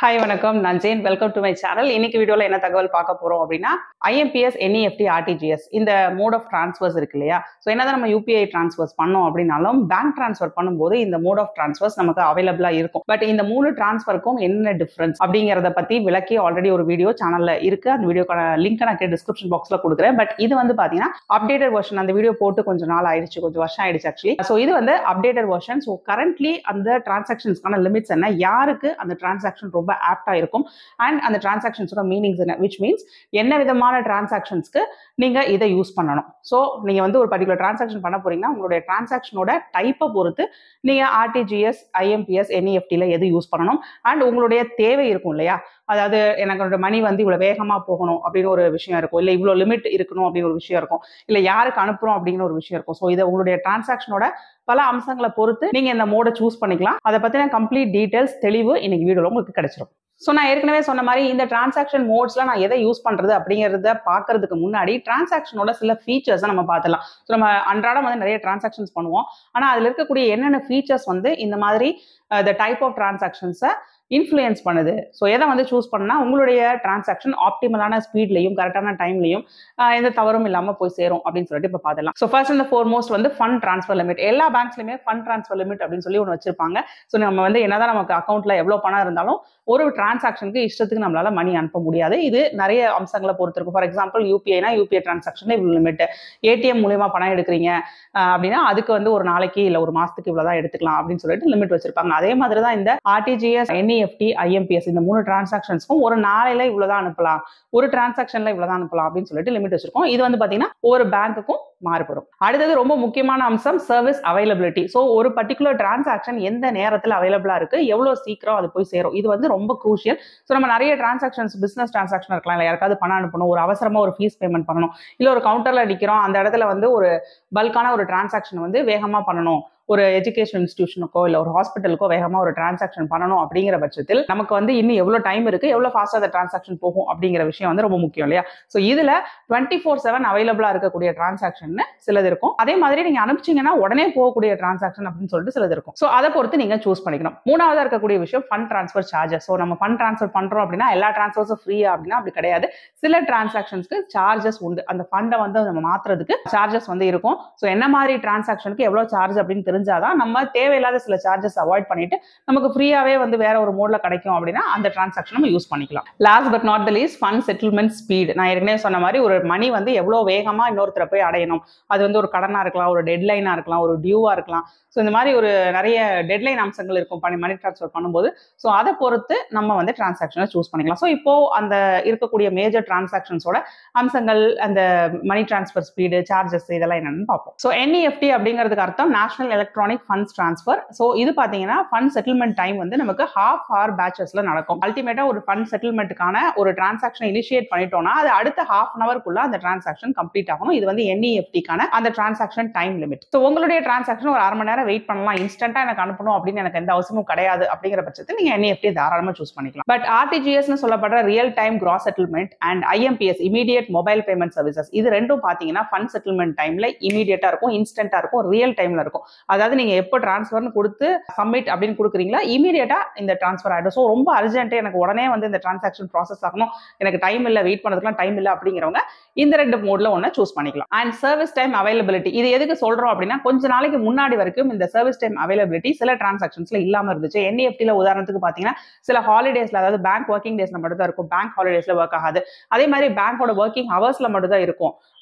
Hi வணக்கம், நான் Jain. Welcome to my channel. இன்னைக்கு வீடியோவில் என்ன தகவல் பார்க்க போகிறோம் அப்படின்னா, ஐஎம்பிஎஸ், என்இஎஃப்டி, ஆர்டிஜிஎஸ் இந்த மோட் ஆஃப் ட்ரான்ஸ்ஃபர்ஸ் இருக்கு இல்லையா? ஸோ என்னதான் நம்ம யூபிஐ ட்ரான்ஸ்ஃபர்ஸ் பண்ணோம் அப்படின்னாலும் பேங்க் ட்ரான்ஸ்ஃபர் பண்ணும்போது இந்த மோட் ஆஃப் ட்ரான்ஸ்ஃபர்ஸ் நமக்கு அவைலபிளாக இருக்கும். பட் இந்த 3 ட்ரான்ஸ்ஃபருக்கும் என்ன டிஃப்ரென்ஸ் அப்படிங்கிறத பற்றி விளக்கி ஆல்ரெடி ஒரு வீடியோ சேனலில் இருக்குது. அந்த வீடியோக்கான லிங்க் நான் டிஸ்கிரிப்ஷன் பாக்ஸில் கொடுக்குறேன். பட் இது வந்து பார்த்தீங்கன்னா அப்டேட்டட் வெர்ஷன். அந்த வீடியோ போட்டு கொஞ்சம் நாள் ஆயிடுச்சு, கொஞ்சம் வருஷம் ஆயிடுச்சு ஆக்சுவலி. ஸோ இது வந்து அப்டேட்டட் வெர்ஷன். ஸோ கரண்ட்லி அந்த டிரான்சாக்ஷன்ஸ்க்கான லிமிட்ஸ் என்ன, யாருக்கு அந்த டிரான்சாக்ஷன் ரொம்ப ஆப்டா இருக்கும் அண்ட் அந்த டிரான்சாக்ஷன்ஸோட மீனிங்ஸ் என்ன, விச் மீன்ஸ் என்ன விதமான டிரான்சாக்ஷன்ஸ்க்கு நீங்க இதை யூஸ் பண்ணணும். ஸோ நீங்க வந்து ஒரு பர்டிகுலர் டிரான்சாக்ஷன் பண்ண போறீங்கன்னா உங்களுடைய டிரான்சாக்ஷனோட டைப்பை பொறுத்து நீங்க ஆர்டிஜிஎஸ், ஐஎம்பிஎஸ், என்இஎஃப்டில எது யூஸ் பண்ணணும் அண்ட் உங்களுடைய தேவை இருக்கும் இல்லையா? அதாவது எனக்கு மணி வந்து இவ்வளவு வேகமா போகணும் அப்படின்னு ஒரு விஷயம் இருக்கும், இல்லை இவ்வளோ லிமிட் இருக்கணும் அப்படின்னு ஒரு விஷயம் இருக்கும், இல்லை யாருக்கு அனுப்புறோம் அப்படின்னு ஒரு விஷயம் இருக்கும். ஸோ இதை உங்களுடைய டிரான்சாக்ஷனோட பல அம்சங்களை பொறுத்து நீங்க இந்த மோடை சூஸ் பண்ணிக்கலாம். அதை பத்தின கம்ப்ளீட் டீடைல்ஸ் தெளிவு இன்னைக்கு வீடியோல உங்களுக்கு கிடைச்சிடும். ஸோ நான் ஏற்கனவே சொன்ன மாதிரி இந்த டிரான்சாக்ஷன் மோட்ஸ்ல நான் எதை யூஸ் பண்றது அப்படிங்கிறத பார்க்கறதுக்கு முன்னாடி டிரான்சாக்ஷனோட சில ஃபீச்சர்ஸை நம்ம பார்த்துலாம். ஸோ நம்ம அன்றாடம் வந்து நிறைய டிரான்சாக்ஷன்ஸ் பண்ணுவோம். ஆனால் அதில் இருக்கக்கூடிய என்னென்ன ஃபீச்சர்ஸ் வந்து இந்த மாதிரி த டைப் ஆஃப் டிரான்சாக்ஷன்ஸை இன்ஃப்ளூயன்ஸ் பண்ணுது. ஸோ எதை வந்து சூஸ் பண்ணா உங்களுடைய டிரான்சாக்ஷன் ஆப்டிமலான ஸ்பீட்லையும் கரெக்டான டைம்லையும் எந்த தவறும் இல்லாமல் போய் சேரும் அப்படின்னு சொல்லிட்டு இப்போ பார்த்துலாம். ஸோ ஃபர்ஸ்ட் அண்ட் ஃபோர்மோஸ்ட் வந்து ஃபண்ட் ட்ரான்ஸ்ஃபர் லிமிட். எல்லா பேங்க்ஸ்லையுமே ஃபண்ட் ட்ரான்ஸ்ஃபர் லிமிட் அப்படின்னு சொல்லி ஒன்று வச்சிருப்பாங்க. ஸோ நம்ம வந்து என்னதான் நமக்கு அக்கௌண்ட்ல எவ்வளோ பணம் இருந்தாலும் ஒரு டிரான்சாக்ஷனுக்கு இஷ்டத்துக்கு நம்மளால மணி அனுப்ப முடியாது. இது நிறைய அம்சங்களை பொறுத்து இருக்கும். ஃபார் எக்ஸாம்பிள் யூபிஐனா யூபிஐ டிரான்சாக்ஷன்ல இவ்வளோ லிமிட். ஏடிஎம் மூலியமா பணம் எடுக்கிறீங்க அப்படின்னா அதுக்கு வந்து ஒரு நாளைக்கு இல்லை ஒரு மாசத்துக்கு இவ்வளோதான் எடுத்துக்கலாம் அப்படின்னு சொல்லிட்டு லிமிட் வச்சிருப்பாங்க. அதே மாதிரி தான் இந்த ஆர்டிஜிஎஸ், என்இஎஃப்டி, ஐஎம்பிஎஸ் இந்த 3 டிரான்சாக்ஷன்ஸ்க்கும் ஒரு நாளையில இவ்வளவுதான் அனுப்பலாம், ஒரு டிரான்சாக்ஷன்ல இவ்வளவுதான் அனுப்பலாம் அப்படின்னு சொல்லிட்டு லிமிட் வச்சிருக்கோம். இது வந்து பாத்தீங்கன்னா ஒவ்வொரு பேங்க்குக்கும் மாறுபடும். அடுத்தது ரொம்ப முக்கியமான அம்சம் சர்வீஸ் அவைலபிலிட்டி. ஸோ ஒரு பர்டிகுலர் டிரான்சாக்ஷன் எந்த நேரத்தில் அவைலபிளா இருக்கு, எவ்வளவு சீக்கிரம் அது போய் சேரும், இது வந்து ரொம்ப குரூஷியல். ஸோ நம்ம நிறைய டிரான்சாக்ஷன்ஸ், பிசினஸ் டிரான்சாக்ஷன் இருக்கலாம், இல்லை யாருக்காவது பணம் அனுப்பணும், ஒரு அவசரமா ஒரு ஃபீஸ் பேமெண்ட் பண்ணணும், இல்லை ஒரு கவுண்டர்ல நிற்கிறோம், அந்த இடத்துல வந்து ஒரு பல்கான ஒரு டிரான்சாக்ஷன் வந்து வேகமா பண்ணணும், ஒரு எஜுகேஷன் இன்ஸ்டிடியூஷனுக்கோ இல்லை ஒரு ஹாஸ்பிட்டலுக்கோ வேகமா ஒரு டிரான்சாக்ஷன் பண்ணணும் அப்படிங்கிற பட்சத்தில் நமக்கு வந்து இன்னும் எவ்வளோ டைம் இருக்கு, எவ்வளோ ஃபாஸ்டா அந்த டிரான்சாக்ஷன் போகும் அப்படிங்கிற விஷயம் வந்து ரொம்ப முக்கியம் இல்லையா? ஸோ இதுல 24/7 அவைலபிளா இருக்கக்கூடிய டிரான்சாக்ஷன் சிலது இருக்கும். அதே மாதிரி நீங்க அனுப்பிச்சீங்கன்னா உடனே போகக்கூடிய டிரான்சாக்ஷன் அப்படின்னு சொல்லிட்டு சிலது இருக்கும். ஸோ அதை பொறுத்து நீங்க சூஸ் பண்ணிக்கணும். மூணாவதா இருக்கக்கூடிய விஷயம் ஃபண்ட் ட்ரான்ஸ்ஃபர் சார்ஜஸ். ஸோ நம்ம ஃபண்ட் ட்ரான்ஸ்ஃபர் பண்றோம் அப்படின்னா எல்லா டிரான்ஸ்ஃபர்ஸும் ஃப்ரீயா அப்படின்னா அப்படி கிடையாது. சில டிரான்சாக்ஷன்ஸ்க்கு சார்ஜஸ் உண்டு. அந்த ஃபண்டை வந்து நம்ம மாத்துறதுக்கு சார்ஜஸ் வந்து இருக்கும். ஸோ என்ன மாதிரி டிரான்சாக்ஷனுக்கு எவ்வளவு சார்ஜ் அப்படின்னு தெரிஞ்சாதான் நம்ம தேவையில்லாத சில சார்ஜஸ் அவாய்ட் பண்ணிட்டு நமக்கு ஃப்ரீயாவே வந்து வேற ஒரு மோட்ல கிடைக்கும் அப்படின்னா அந்த டிரான்சாக்ஷன் நம்ம யூஸ் பண்ணிக்கலாம். Last but not the least, fund settlement speed. நான் ஏற்கனவே சொன்ன மாதிரி ஒரு மணி வந்து எவ்வளவு வேகமா இன்னொருத்தரை போய் அடையணும், அது வந்து ஒரு கடனா இருக்கலாம், ஒரு டெட்லைனா இருக்கலாம், ஒரு டியூவா இருக்கலாம். ஸோ இந்த மாதிரி ஒரு நிறைய டெட்லைன் அம்சங்கள் இருக்கும் மணி ட்ரான்ஸ்ஃபர் பண்ணும்போது. ஸோ அதை பொறுத்து நம்ம வந்து டிரான்சாக்ஷனை சூஸ் பண்ணிக்கலாம். ஸோ இப்போ அந்த இருக்கக்கூடிய மேஜர் டிரான்சாக்ஷன்ஸோட அம்சங்கள், அந்த மணி டிரான்ஸ்ஃபர் ஸ்பீடு, சார்ஜஸ் இதெல்லாம் என்னன்னு பார்ப்போம். ஸோ என்இஎஃப்டி அப்படிங்கிறதுக்கு அர்த்தம் national electronic funds transfer. So இது பார்த்தீங்கன்னா ஃபண்ட் செட்டில்மெண்ட் டைம் வந்து நமக்கு ஹாஃப் ஹவர் பேட்சஸ்ல நடக்கும். அல்டிமேட்டா ஒரு ஃபண்ட் செட்டில்மெண்ட்டுக்கான ஒரு டிரான்சாக்ஷன் இனிஷியேட் பண்ணிட்டோம்னா அது அடுத்த ஹாஃப் அன் அவருக்குள்ள அந்த டிரான்சாக்ஷன் கம்ப்ளீட் ஆகணும். இது வந்து என்இஎஃப்டிக்கான அந்த டிரான்சாக்ஷன் டைம் லிமிட். ஸோ உங்களுடைய டிரான்சாக்ஷன் ஒரு 1/2 மணி நேரம் வெயிட் பண்ணலாம், இன்ஸ்டன்டா எனக்கு அனுப்பணும் அப்படின்னு எனக்கு எந்த அவசியமும் கிடையாது அப்படிங்கிற பட்சத்தில் நீங்க என்இஎஃப்டி தாராளமா சூஸ் பண்ணிக்கலாம். பட் ஆர்டிஜிஎஸ் சொல்லப்படுற real time cross settlement and IMPS immediate mobile payment services, இது ரெண்டும் பாத்தீங்கன்னா ஃபண்ட் செட்டில்மெண்ட் டைம்ல இமீடியட்டா இருக்கும், இன்ஸ்டன்டா இருக்கும், ரியல் டைம்ல இருக்கும். அதாவது நீங்க எப்போ டிரான்ஸ்ஃபர்னு கொடுத்து சப்மிட் அப்படின்னு கொடுக்குறீங்களா இமீடியட்டா இந்த டிரான்ஸ்ஃபர் ஆயிடும். ஸோ ரொம்ப அர்ஜென்ட், எனக்கு உடனே வந்து இந்த டிரான்சாக்ஷன் ப்ராசஸ் ஆகணும், எனக்கு டைம் இல்லை, வெயிட் பண்ணதுக்குலாம் டைம் இல்லை அப்படிங்கிறவங்க இந்த 2 மோட்ல ஒன்று சூஸ் பண்ணிக்கலாம். அண்ட் சர்வீஸ் டைம் அவைலபிலிட்டி, இது எதுக்கு சொல்றோம் அப்படின்னா கொஞ்ச நாளைக்கு முன்னாடி வரைக்கும் இந்த சர்வீஸ் டைம் அவைலபிலிட்டி சில டிரான்சாக்ஷன்ஸ்ல இல்லாம இருந்துச்சு. என்இஎஃப்டில உதாரணத்துக்கு பாத்தீங்கன்னா சில ஹாலிடேஸ்ல, அதாவது பேங்க் ஒர்க்கிங் டேஸ்ல மட்டும் தான் இருக்கும், பேங்க் ஹாலிடேஸ்ல ஒர்க் ஆகாது. அதே மாதிரி பேங்கோட ஒர்க்கிங் ஹவர்ஸ்ல மட்டும் தான் இருக்கும்.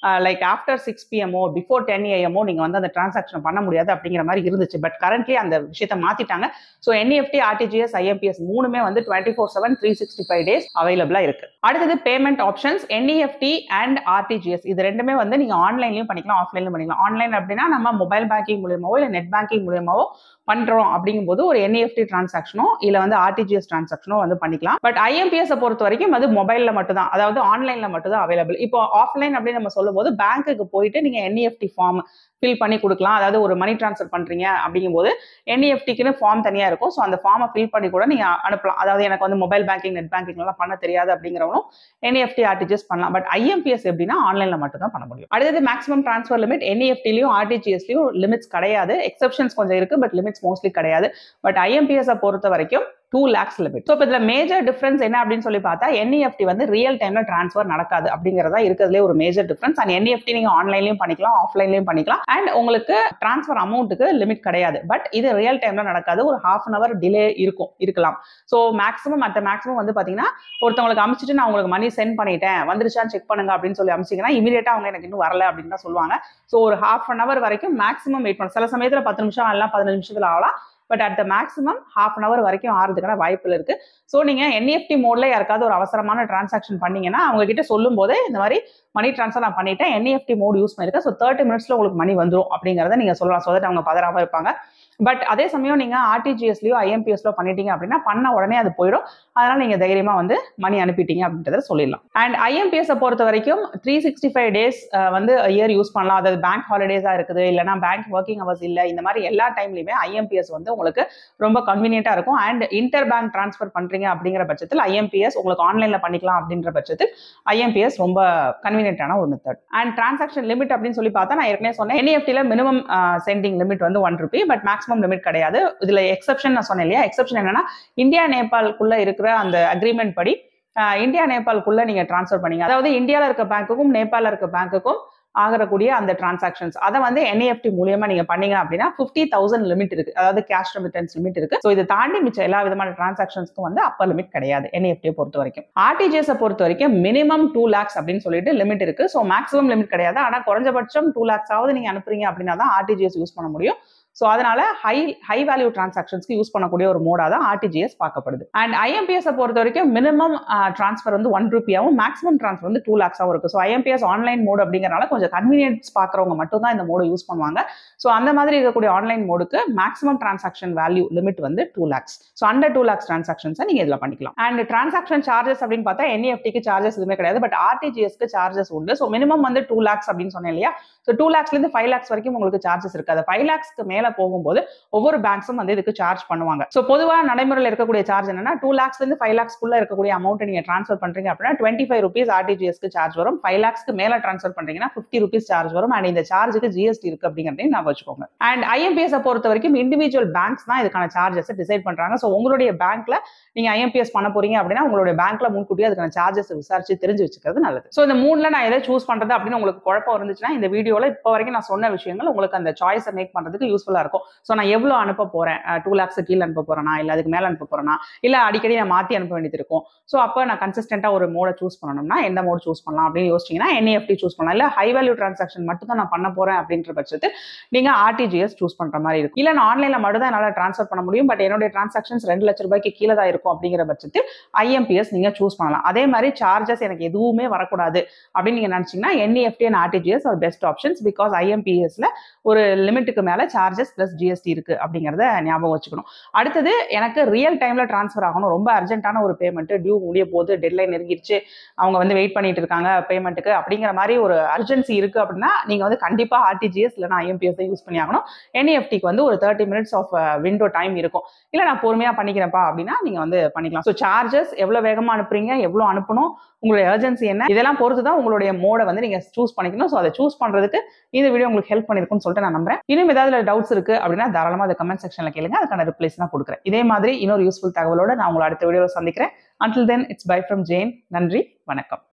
Like after 6 PM before 10 AM நீங்க வந்து அந்த டிரான்சாக்ஷன் பண்ண முடியாது அப்படிங்கிற மாதிரி இருந்துச்சு. பட் கரண்ட்லி அந்த விஷயத்தை மாத்திட்டாங்க. ஸோ என்இஎஃப்டி, ஆர்டிஜிஎஸ், ஐஎம்பிஎஸ் மூணுமே வந்து 24/7 365 டேஸ் அவைலபிளா இருக்கு. அடுத்தது payment options. NEFT and RTGS இது ரெண்டுமே வந்து நீங்க ஆன்லைன்லயும் பண்ணிக்கலாம், ஆஃப்லைன்லயும் பண்ணிக்கலாம். ஆன்லைன் அப்படின்னா நம்ம மொபைல் பேங்கிங் மூலியமாவோ இல்லை நெட் பேங்கிங் மூலியமாவோ பண்றோம் அப்படிங்கும்போது ஒரு என்இஎஃப்டி டிரான்சாக்ஷனோ இல்ல வந்து ஆர்டிஜிஎஸ் டிரான்சாக்ஷனோ வந்து பண்ணிக்கலாம். பட் ஐஎம்பிஎஸ் பொறுத்த வரைக்கும் அது மொபைல்ல மட்டும் தான், அதாவது ஆன்லைன்ல மட்டும் தான் அவைலபிள். இப்போ ஆஃப்லைன் அப்படின்னு நம்ம சொல்லும்போது பேங்க்குக்கு போயிட்டு நீங்க என்இஎஃப்டி ஃபார்ம் ஃபில் பண்ணி கொடுக்கலாம். அதாவது ஒரு மணி டிரான்ஸ்ஃபர் பண்றீங்க அப்படிங்கும்போது என்இஎஃப்டிக்குன்னு ஃபார்ம் தனியா இருக்கும். ஸோ அந்த ஃபார்மை ஃபில் பண்ணி கூட நீங்க அனுப்பலாம். அதாவது எனக்கு வந்து மொபைல் பேங்கிங், நெட் பேங்கிங் எல்லாம் பண்ண தெரியாது அப்படிங்கிறவங்களும் என்இஎஃப்டி, ஆர்டிஜிஎஸ் பண்ணலாம். பட் ஐஎம்பிஎஸ் எப்படின்னா ஆன்லைன்ல மட்டும் தான் பண்ண முடியும். அடுத்தது மேக்ஸிமம் டிரான்ஸ்ஃபர் லிமிட். என்இஎஃப்டிலையும் ஆர்டிஜிஎஸ்லையும் லிமிட்ஸ் கிடையாது, எக்ஸப்ஷன்ஸ் கொஞ்சம் இருக்கு, பட் லிமிட்ஸ் மோஸ்ட்லி கிடையாது. பட் ஐஎம்பிஎஸ் பொறுத்த வரைக்கும் 2 lakhs லிமிட். ஸோ இப்போ இதில் மேஜர் டிஃபரன்ஸ் என்ன அப்படின்னு சொல்லி பார்த்தா என்இஎஃப்டி வந்து ரியல் டைம்ல டிரான்ஸ்ஃபர் நடக்காது அப்படிங்கிறதா இருக்கிறதுலே ஒரு மேஜர் டிஃபரன்ஸ். அண்ட் என்இஎஃப்டி நீங்க ஆன்லைன்லயும் பண்ணிக்கலாம், ஆஃப்லைன்லயும் பண்ணிக்கலாம். அண்ட் உங்களுக்கு டிரான்ஸ்ஃபர் அமௌண்ட்டுக்கு லிமிட் கிடையாது. பட் இது ரியல் டைம்ல நடக்காது. ஒரு ½ an hour டிலே இருக்கலாம். ஸோ மேக்ஸிமம் வந்து பாத்தீங்கன்னா ஒருத்தவங்களுக்கு அமிச்சிட்டு நான் உங்களுக்கு மணி சென்ட் பண்ணிட்டேன், வந்துருச்சான்னு செக் பண்ணுங்க அப்படின்னு சொல்லி அமிச்சிங்கன்னா இமீடியட்டா அவங்க எனக்கு இன்னும் வரல அப்படின்னு தான் சொல்லுவாங்க. ஸோ ஒரு ½ an hour வரைக்கும் மேக்ஸிமம் வெயிட் பண்ணணும். சில சமயத்தில் 10 நிமிஷம் ஆகலாம், 15 நிமிஷத்துல ஆகலாம். But at the maximum ½ an hour வரைக்கும் ஆகிறதுக்கான வாய்ப்புகள் இருக்கு. ஸோ நீங்க என்இஎஃப்டி மோட்ல யாருக்காவது ஒரு அவசரமான டிரான்சாக்ஷன் பண்ணீங்கன்னா அவங்க கிட்ட சொல்லும் போதே இந்த மாதிரி மணி டிரான்ஸ்ஃபர் நான் பண்ணிட்டேன், என்இஎஃப்டி மோட் யூஸ் பண்ணிருக்கேன், ஸோ 30 minutesல உங்களுக்கு மணி வந்துடும் அப்படிங்கிறத நீங்க சொல்லலாம். ஸோ தட் அவங்க பதறாம இருப்பாங்க. பட் அதே சமயம் நீங்க ஆர்டிஜிஎஸ்லயோ ஐஎம்பிஎஸ்லோ பண்ணிட்டீங்க அப்படின்னா பண்ண உடனே அது போயிடும். அதனால நீங்க தைரியமா வந்து மணி அனுப்பிட்டீங்க அப்படின்றத சொல்லிடலாம். அண்ட் ஐஎம்பிஎஸ் பொறுத்த வரைக்கும் 365 days வந்து இயர் யூஸ் பண்ணலாம். அதாவது பேங்க் ஹாலிடேஸா இருக்குது, இல்லைன்னா பேங்க் ஒர்க்கிங் ஹவர்ஸ் இல்லை, இந்த மாதிரி எல்லா டைம்லயுமே ஐஎம்பிஎஸ் வந்து உங்களுக்கு ரொம்ப கன்வீனியன்ட்டா இருக்கும். அண்ட் இன்டர் பேங்க் டிரான்ஸ்ஃபர் பண்றீங்க அப்படிங்கிற பட்சத்தில் ஐஎம்பிஎஸ் உங்களுக்கு ஆன்லைன்ல பண்ணிக்கலாம் அப்படின்ற பட்சத்தில் ஐஎம்பிஎஸ் ரொம்ப கன்வீனியன்ட்டான ஒரு மெத்தட். அண்ட் டிரான்சாக்ஷன் லிமிட் அப்படின்னு சொல்லி பார்த்தா நான் ஏற்கனவே சொன்னேன், என்இஎஃப்டில மினிமம் சென்டிங் லிமிட் வந்து ₹1, பட் மேக்ஸிமம் லிமிட் கிடையாது. இதுல எக்ஸப்ஷன் நான் சொன்னேன் இல்லையா, எக்ஸப்ஷன் என்னன்னா இந்தியா நேபாளுக்குள்ள இருக்கிற அந்த அக்ரிமெண்ட் படி இந்தியா நேபாளுக்குள்ள நீங்க டிரான்ஸ்ஃபர் பண்ணீங்க, அதாவது இந்தியாவில் இருக்க பேங்க்குக்கும் நேபாளில் இருக்க பேங்க்குக்கும் ஆகக்கூடிய அந்த டிரான்சாக்ஷன்ஸ் அதை வந்து என்இஎஃப்டி மூலியமா நீங்க பண்ணீங்க அப்படின்னா 50,000 லிமிட் இருக்கு, அதாவது கேஷ் ரெமிட்டன்ஸ் லிமிட் இருக்கு. ஸோ இதை தாண்டி மிச்ச எல்லா விதமான டிரான்சாக்ஷன்ஸ்க்கும் வந்து அப்பர் லிமிட் கிடையாது என்இஎஃப்டியை பொறுத்த வரைக்கும். ஆர்டிஜிஎஸ் பொறுத்த வரைக்கும் மினிமம் 2 lakhs அப்படின்னு சொல்லிட்டு லிமிட் இருக்கு. ஸோ மேக்ஸிமம் லிமிட் கிடையாது. ஆனா குறைஞ்சபட்சம் 2 lakhs ஆவது நீங்க அனுப்புறீங்க அப்படின்னா தான் ஆர்டிஜிஎஸ் யூஸ் பண்ண முடியும். ஸோ அதனால ஹை வேல்யூ டிரான்சாக்ஷன்ஸ்க்கு யூஸ் பண்ணக்கூடிய ஒரு மோடா தான் ஆர்டிஜிஎஸ் பார்க்கப்படுது. அண்ட் ஐஎம்பிஎஸ் பொறுத்த வரைக்கும் மினிமம் டிரான்ஸ்ஃபர் வந்து ₹1 மேக்ஸிமம் டிரான்ஸ்ஃபர் வந்து 2 lakhs இருக்கு. ஸோ ஐஎம்பிஎஸ் ஆன்லைன் மோட் அப்படிங்கிறனால கொஞ்சம் கன்வீனியன்ஸ் பார்க்குறவங்க மட்டும் தான் இந்த மோடை யூஸ் பண்ணுவாங்க. ஸோ அந்த மாதிரி இருக்கக்கூடிய ஆன்லைன் மோடுக்கு மேக்ஸிமம் டிரான்சாக்ஷன் வேல்யூ லிமிட் வந்து 2 lakhs. ஸோ அண்டர் 2 lakhs டிரான்சாக்ஷன்ஸை நீங்க இதில் பண்ணிக்கலாம். அண்ட் டிரான்சாக்ஷன் சார்ஜஸ் அப்படின்னு பார்த்தா என்இஎஃப்டிக்கு சார்ஜஸ் எதுவுமே கிடையாது, பட் ஆர்டிஜிஎஸ்க்கு சார்ஜஸ் உண்டு. ஸோ மினிமம் வந்து 2 lakhs அப்படின்னு சொன்னேன் இல்லையா. ஸோ 2 lakhsலேருந்து 5 lakhs வரைக்கும் உங்களுக்கு சார்ஜஸ் இருக்கு. அது 5 lakhsக்கு மேல போகும்போது ஒவ்வொரு பேங்க்ஸும் வந்து இதுக்கு சார்ஜ் பண்ணுவாங்க. ஸோ பொதுவாக நடைமுறையில் இருக்கக்கூடிய சார்ஜ் என்னன்னா 2 lakhsலேருந்து 5 lakhsக்குள்ள இருக்கக்கூடிய அமௌண்ட் நீங்க டிரான்ஸ்ஃபர் பண்றீங்க அப்படின்னா ₹25 ஆர்டிஜிஎஸ்க்கு சார்ஜ் வரும். 5 lakhsக்கு மேல டிரான்ஸ்ஃபர் பண்றீங்கன்னா ₹50 சார்ஜ் வரும். அண்ட் இந்த சார்ஜுக்கு ஜிஎஸ்டி இருக்கு அப்படிங்கிறதையும் நான் வச்சுக்கோங்க. அண்ட் ஐஎம்பிஎஸ் பொறுத்த வரைக்கும் இண்டிவிஜுவல் பேங்க்ஸ் தான் இதுக்கான சார்ஜஸ் டிசைட் பண்றாங்க. ஸோ உங்களுடைய பேங்க்ல நீங்க ஐஎம்பிஎஸ் பண்ண போறீங்க அப்படின்னா உங்களுடைய பேங்க்ல முன்கூட்டியே அதுக்கான சார்ஜஸ் விசாரிச்சு தெரிஞ்சு வச்சுக்கிறது நல்லது. ஸோ இந்த மூணுல நான் எதை சூஸ் பண்றது அப்படின்னு உங்களுக்கு குழப்பம் இருந்துச்சுன்னா இந்த வீடியோல இப்போ வரைக்கும் நான் சொன்ன விஷயங்கள் உங்களுக்கு அந்த சாய்ஸை மேக் பண்றதுக்கு யூஸ்ஃபுல்லா இருக்கும். ஸோ நான் எவ்வளவு அனுப்ப போறேன், 2 lakhs கீழே அனுப்ப போறேனா, இல்ல அதுக்கு மேல அனுப்ப போறேனா, இல்ல அடிக்கடி நான் மாத்தி அனுப்ப வேண்டியது இருக்கும். ஸோ அப்போ நான் கன்சிஸ்டன்டா ஒரு மோட சூஸ் பண்ணணும்னா எந்த மோட் சூஸ் பண்ணலாம் அப்படின்னு யோசிச்சீங்கன்னா என்இஎஃப்டி சூஸ் பண்ணலாம். இல்ல ஹை வேல்யூ டிரான்சாக்ஷன் மட்டும் தான் நான் பண்ண போறேன் அப்படின்ற பட்சத்தில் நீங்க ஆர்டிஜிஎஸ் சூஸ் பண்ற மாதிரி இருக்கும். இல்ல நான் ஆன்லைன்ல மட்டும் தான் என்னால டிரான்ஸ்ஃபர் பண்ண முடியும், பட் என்னுடைய டிரான்சாக்ஷன்ஸ் ₹2 லட்சம் கீழே தான் இருக்கும் அப்படிங்கிற பட்சத்தில் ஐஎம்பிஎஸ் நீங்க சூஸ் பண்ணலாம். அதே மாதிரி சார்ஜஸ் எனக்கு எதுவுமே வரக்கூடாது அப்படின்னு நீங்க நினைச்சீங்கன்னா NEFT and RTGS are best options. Because ஐஎம்பிஎஸ்ல ஒரு லிமிட்டுக்கு மேல சார்ஜஸ் பிளஸ் ஜிஎஸ்டி இருக்கு அப்படிங்கறத ஞாபகம் வச்சுக்கணும். அடுத்தது எனக்கு ரியல் டைம்ல டிரான்ஸ்ஃபர் ஆகணும், ரொம்ப அர்ஜென்ட்டான ஒரு பேமெண்ட், டியூ முடிய போது, டெட்லைன் நெருங்கிடுச்சு, அவங்க வந்து வெயிட் பண்ணிட்டு இருக்காங்க பேமெண்ட்டுக்கு அப்படிங்கிற மாதிரி ஒரு அர்ஜென்சி இருக்கு அப்படின்னா நீங்க வந்து கண்டிப்பா ஆர்டிஜிஎஸ் இல்லைனா ஐஎம்பிஎஸ் யூஸ் பண்ணி ஆகணும். என்இஎஃப்டிக்கு வந்து ஒரு 30 minutes ஆஃப் விண்டோ டைம் இருக்கும். இல்ல நான் பொறுமையா பண்ணிக்கிறேன்ப்பா அப்படின்னா நீங்க வந்து பண்ணிக்கலாம். ஸோ சார்ஜஸ் எவ்வளவு வேகமா அனுப்புறீங்க, எவ்வளவு அனுப்பணும், உங்களுடைய அர்ஜென்சி என்ன, இதெல்லாம் பொறுத்து தான் உங்களுடைய மோடை வந்து நீங்க சூஸ் பண்ணிக்கணும். ஸோ அதை சூஸ் பண்றதுக்கு இந்த வீடியோ உங்களுக்கு ஹெல்ப் பண்ணிருக்கும்னு சொல்லிட்டு நான் நம்புறேன். இன்னும் ஏதாவது டவுட்ஸ் இருக்கு அப்படின்னா தாராளமா அதை கமெண்ட் செக்ஷன்ல கேளுங்க, அதுக்கான ரிப்ளைஸ் நான் கொடுக்குறேன். இதே மாதிரி இன்னொரு யூஸ்ஃபுல் தகவலோட நான் உங்களை அடுத்த வீடியோவில் சந்திக்கிறேன். Until then, it's bye from Jane. நன்றி, வணக்கம்.